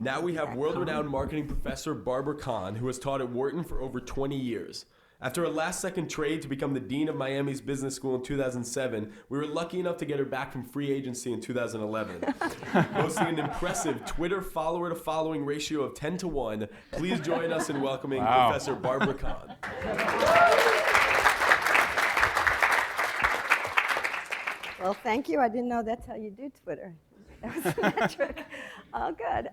Now we have world-renowned marketing professor Barbara Kahn, who has taught at Wharton for over 20 years. After a last-second trade to become the dean of Miami's business school in 2007, we were lucky enough to get her back from free agency in 2011. Boasting an impressive Twitter follower-to-following ratio of 10 to 1, please join us in welcoming Professor Barbara Kahn. Well, thank you. I didn't know that's how you do Twitter. That was a metric. Oh, good.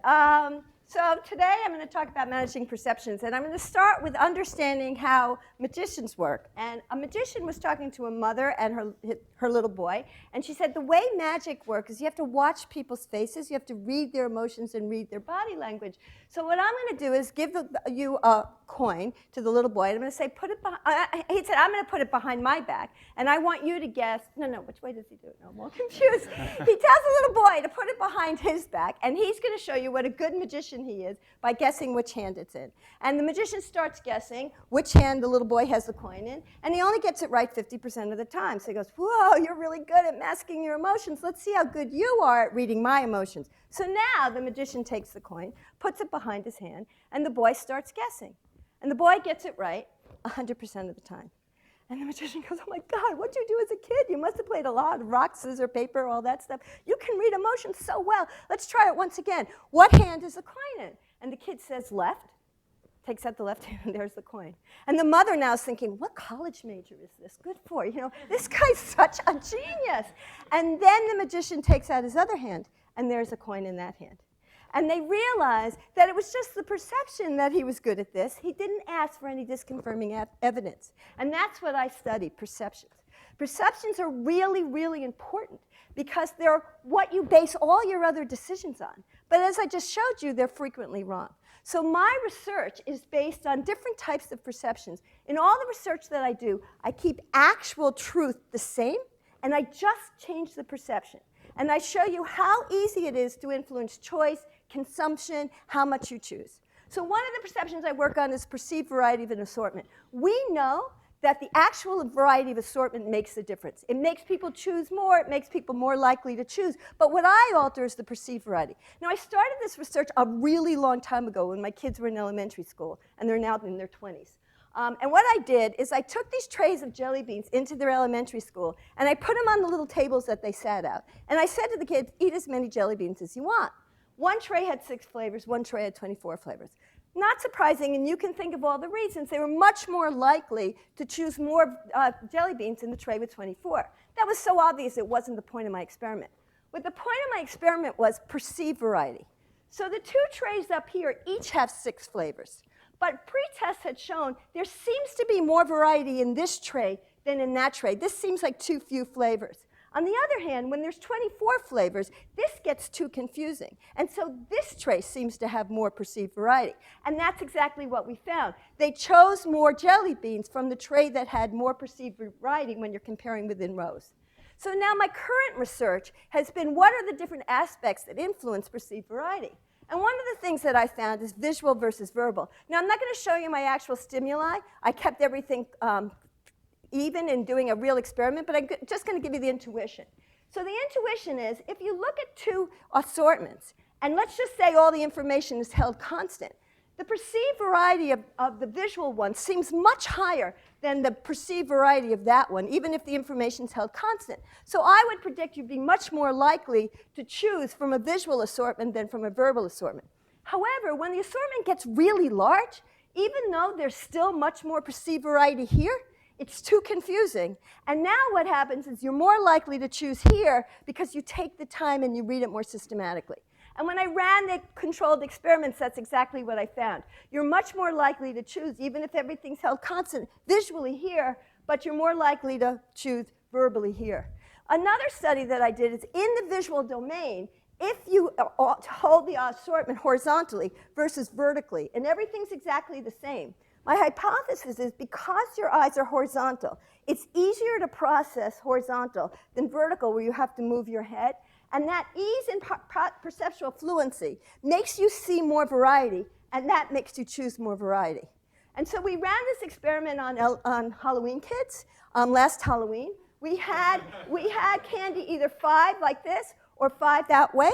So today I'm going to talk about managing perceptions, and I'm going to start with understanding how magicians work. And a magician was talking to a mother and her little boy, and she said the way magic works is you have to watch people's faces, you have to read their emotions and read their body language. So what I'm going to do is give you a coin to the little boy, and I'm going to say, put it behind, he said, I'm going to put it behind my back, and I want you to guess, no, which way does he do it? No, I'm all confused. He tells the little boy to put it behind his back, and he's going to show you what a good magician he is by guessing which hand it's in. And the magician starts guessing which hand the little boy has the coin in, and he only gets it right 50% of the time. So he goes, whoa, you're really good at masking your emotions. Let's see how good you are at reading my emotions. So now the magician takes the coin, puts it behind his hand, and the boy starts guessing. And the boy gets it right 100% of the time. And the magician goes, oh my God, what'd you do as a kid? You must have played a lot of rock, scissors, paper, all that stuff. You can read emotions so well. Let's try it once again. What hand is the coin in? And the kid says left, takes out the left hand, and there's the coin. And the mother now is thinking, what college major is this good for? You know, this guy's such a genius. And then the magician takes out his other hand, and there's a coin in that hand. And they realized that it was just the perception that he was good at this. He didn't ask for any disconfirming evidence. And that's what I study, perceptions. Perceptions are really, really important because they're what you base all your other decisions on. But as I just showed you, they're frequently wrong. So my research is based on different types of perceptions. In all the research that I do, I keep actual truth the same, and I just change the perception. And I show you how easy it is to influence choice, consumption, how much you choose. So one of the perceptions I work on is perceived variety of an assortment. We know that the actual variety of assortment makes a difference. It makes people choose more. It makes people more likely to choose. But what I alter is the perceived variety. Now, I started this research a really long time ago when my kids were in elementary school, and they're now in their 20s. And what I did is I took these trays of jelly beans into their elementary school, and I put them on the little tables that they sat at. And I said to the kids, eat as many jelly beans as you want. One tray had 6 flavors, one tray had 24 flavors. Not surprising, and you can think of all the reasons. They were much more likely to choose more jelly beans in the tray with 24. That was so obvious it wasn't the point of my experiment. What the point of my experiment was perceived variety. So the 2 trays up here each have 6 flavors. But pre-test had shown there seems to be more variety in this tray than in that tray. This seems like too few flavors. On the other hand, when there's 24 flavors, this gets too confusing. And so this tray seems to have more perceived variety. And that's exactly what we found. They chose more jelly beans from the tray that had more perceived variety when you're comparing within rows. So now my current research has been what are the different aspects that influence perceived variety? And one of the things that I found is visual versus verbal. Now, I'm not going to show you my actual stimuli. I kept everything even in doing a real experiment, but I'm just going to give you the intuition. So the intuition is, if you look at 2 assortments, and let's just say all the information is held constant, the perceived variety of the visual one seems much higher than the perceived variety of that one, even if the information is held constant. So I would predict you'd be much more likely to choose from a visual assortment than from a verbal assortment. However, when the assortment gets really large, even though there's still much more perceived variety here, it's too confusing. And now what happens is you're more likely to choose here because you take the time and you read it more systematically. And when I ran the controlled experiments, that's exactly what I found. You're much more likely to choose, even if everything's held constant, visually here, but you're more likely to choose verbally here. Another study that I did is in the visual domain, if you hold the assortment horizontally versus vertically, and everything's exactly the same, my hypothesis is because your eyes are horizontal, it's easier to process horizontal than vertical where you have to move your head. And that ease in perceptual fluency makes you see more variety, and that makes you choose more variety. And so we ran this experiment on Halloween kids last Halloween. We had candy either 5 like this or 5 that way.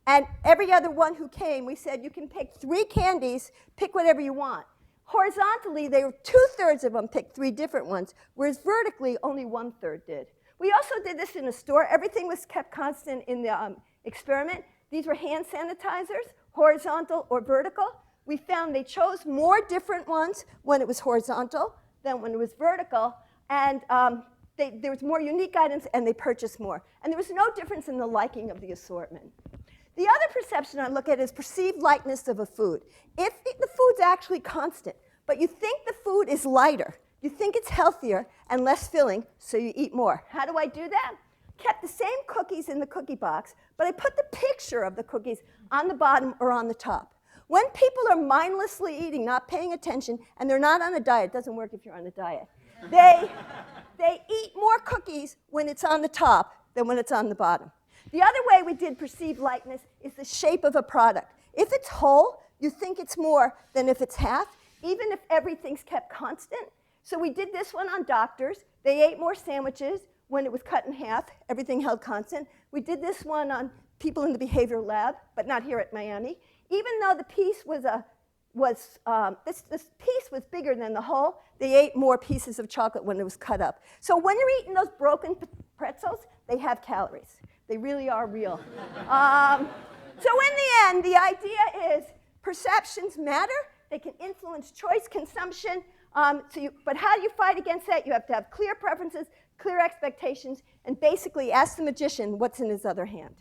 And every other one who came, we said, you can pick 3 candies, pick whatever you want. Horizontally, they were 2/3 of them picked 3 different ones, whereas vertically, only 1/3 did. We also did this in a store. Everything was kept constant in the experiment. These were hand sanitizers, horizontal or vertical. We found they chose more different ones when it was horizontal than when it was vertical, and there was more unique items, and they purchased more. And there was no difference in the liking of the assortment. The other perception I look at is perceived lightness of a food. If the food's actually constant, but you think the food is lighter, you think it's healthier and less filling, so you eat more. How do I do that? Kept the same cookies in the cookie box, but I put the picture of the cookies on the bottom or on the top. When people are mindlessly eating, not paying attention, and they're not on a diet, it doesn't work if you're on a diet, they eat more cookies when it's on the top than when it's on the bottom. The other way we did perceived lightness is the shape of a product. If it's whole, you think it's more than if it's half, even if everything's kept constant. So we did this one on doctors. They ate more sandwiches when it was cut in half, everything held constant. We did this one on people in the behavioral lab, but not here at Miami. Even though the piece was this piece was bigger than the whole, they ate more pieces of chocolate when it was cut up. So when you're eating those broken pretzels, they have calories. They really are real. So in the end, the idea is perceptions matter. They can influence choice, consumption. But how do you fight against that? You have to have clear preferences, clear expectations, and basically ask the magician what's in his other hand.